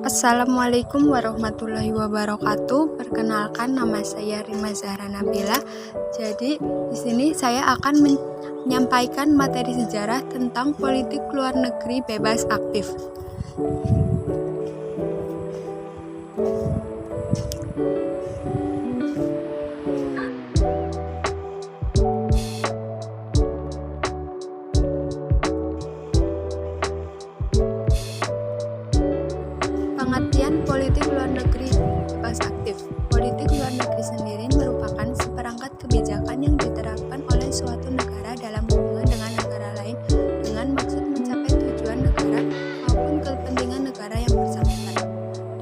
Assalamualaikum warahmatullahi wabarakatuh. Perkenalkan, nama saya Rima Zahra Nabila. Jadi di sini saya akan menyampaikan materi sejarah tentang politik luar negeri bebas aktif. Pengertian politik luar negeri bebas aktif. Politik luar negeri sendiri merupakan seperangkat kebijakan yang diterapkan oleh suatu negara dalam hubungan dengan negara lain dengan maksud mencapai tujuan negara maupun kepentingan negara yang bersangkutan.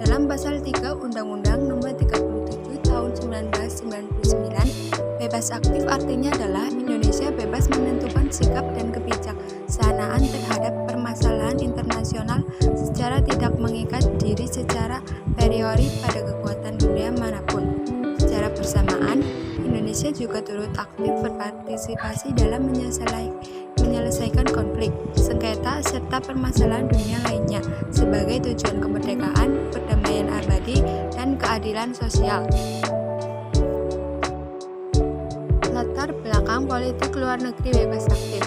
Dalam Pasal 3 Undang-Undang Nomor 37 Tahun 1999, bebas aktif artinya adalah Indonesia bebas menentukan sikap dan kebijaksanaan terhadap permasalahan internasional secara tidak mengikat diri secara priori pada kekuatan dunia manapun. Secara bersamaan, Indonesia juga turut aktif berpartisipasi dalam menyelesaikan konflik, sengketa, serta permasalahan dunia lainnya sebagai tujuan kemerdekaan, perdamaian abadi, dan keadilan sosial. Latar belakang politik luar negeri bebas aktif.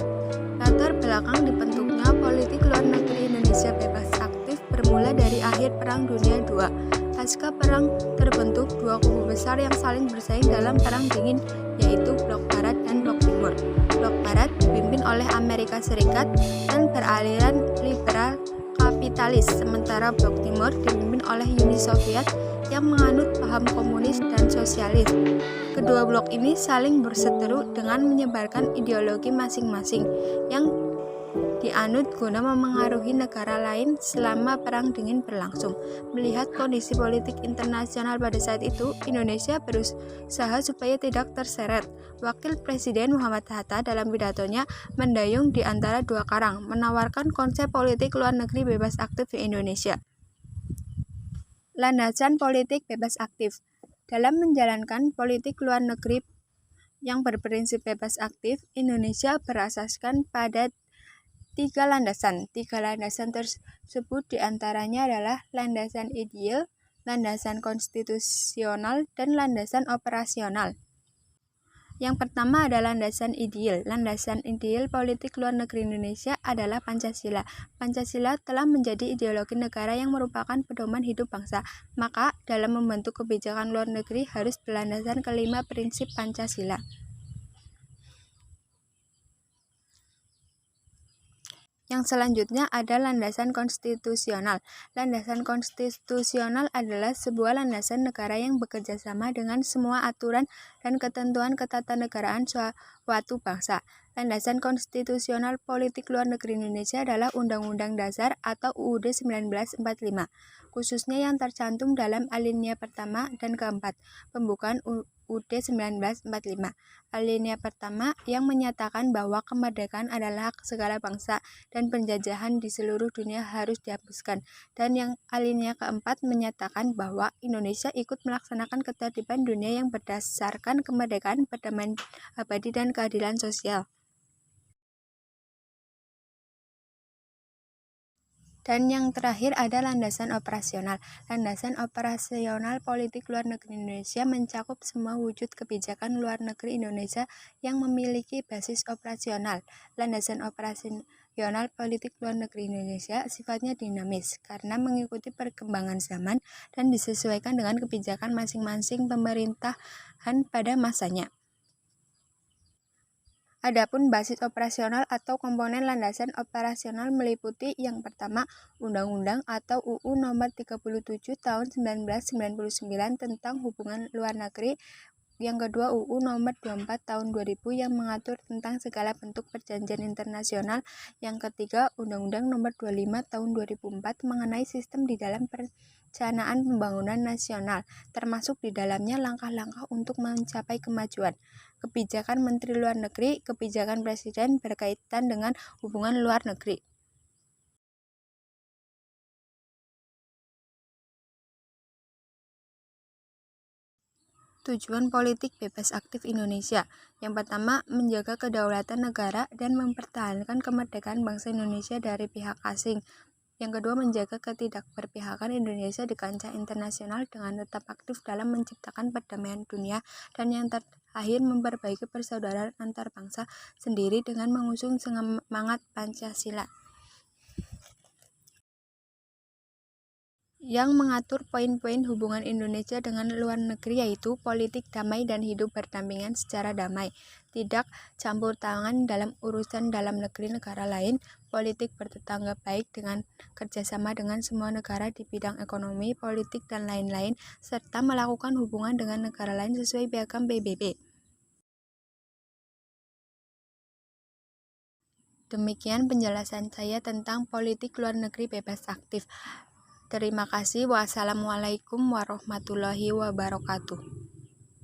Latar belakang dibentuknya politik luar negeri Indonesia bebas aktif bermula dari akhir Perang Dunia II. Pasca perang terbentuk dua kubu besar yang saling bersaing dalam Perang Dingin, yaitu Blok Barat dan Blok Timur. Blok Barat dipimpin oleh Amerika Serikat dan beraliran liberal kapitalis, sementara Blok Timur dipimpin oleh Uni Soviet yang menganut paham komunis dan sosialis. Kedua blok ini saling berseteru dengan menyebarkan ideologi masing-masing yang dianut guna memengaruhi negara lain selama Perang Dingin berlangsung. Melihat kondisi politik internasional pada saat itu, Indonesia berusaha supaya tidak terseret. Wakil Presiden Muhammad Hatta dalam pidatonya mendayung di antara dua karang, menawarkan konsep politik luar negeri bebas aktif di Indonesia. Landasan politik bebas aktif. Dalam menjalankan politik luar negeri yang berprinsip bebas aktif, Indonesia berasaskan pada tiga landasan. Tiga landasan tersebut diantaranya adalah landasan ideal, landasan konstitusional, dan landasan operasional. Yang pertama adalah landasan ideal. Landasan ideal politik luar negeri Indonesia adalah Pancasila. Pancasila telah menjadi ideologi negara yang merupakan pedoman hidup bangsa. Maka, dalam membentuk kebijakan luar negeri harus berlandaskan kelima prinsip Pancasila. Yang selanjutnya ada landasan konstitusional. Landasan konstitusional adalah sebuah landasan negara yang bekerja sama dengan semua aturan dan ketentuan ketatanegaraan suatu bangsa. Landasan konstitusional politik luar negeri Indonesia adalah Undang-Undang Dasar atau UUD 1945, khususnya yang tercantum dalam alinea pertama dan keempat pembukaan UUD 1945. Alinea pertama yang menyatakan bahwa kemerdekaan adalah hak segala bangsa dan penjajahan di seluruh dunia harus dihapuskan. Dan yang alinea keempat menyatakan bahwa Indonesia ikut melaksanakan ketertiban dunia yang berdasarkan kemerdekaan, perdamaian abadi, dan keadilan sosial. Dan yang terakhir ada landasan operasional. Landasan operasional politik luar negeri Indonesia mencakup semua wujud kebijakan luar negeri Indonesia yang memiliki basis operasional. Landasan operasional politik luar negeri Indonesia sifatnya dinamis karena mengikuti perkembangan zaman dan disesuaikan dengan kebijakan masing-masing pemerintahan pada masanya. Adapun basis operasional atau komponen landasan operasional meliputi yang pertama, Undang-Undang atau UU Nomor 37 Tahun 1999 tentang hubungan luar negeri. Yang kedua, UU Nomor 24 Tahun 2000 yang mengatur tentang segala bentuk perjanjian internasional. Yang ketiga, Undang-Undang Nomor 25 Tahun 2004 mengenai sistem di dalam perencanaan pembangunan nasional, termasuk di dalamnya langkah-langkah untuk mencapai kemajuan. Kebijakan Menteri Luar Negeri, kebijakan Presiden berkaitan dengan hubungan luar negeri. Tujuan politik bebas aktif Indonesia. Yang pertama, menjaga kedaulatan negara dan mempertahankan kemerdekaan bangsa Indonesia dari pihak asing. Yang kedua, menjaga ketidakberpihakan Indonesia di kancah internasional dengan tetap aktif dalam menciptakan perdamaian dunia. Dan yang terakhir, memperbaiki persaudaraan antar bangsa sendiri dengan mengusung semangat Pancasila. Yang mengatur poin-poin hubungan Indonesia dengan luar negeri yaitu politik damai dan hidup berdampingan secara damai, tidak campur tangan dalam urusan dalam negeri negara lain, politik bertetangga baik dengan kerjasama dengan semua negara di bidang ekonomi, politik, dan lain-lain, serta melakukan hubungan dengan negara lain sesuai piagam PBB. Demikian penjelasan saya tentang politik luar negeri bebas aktif. Terima kasih. Wassalamualaikum warahmatullahi wabarakatuh.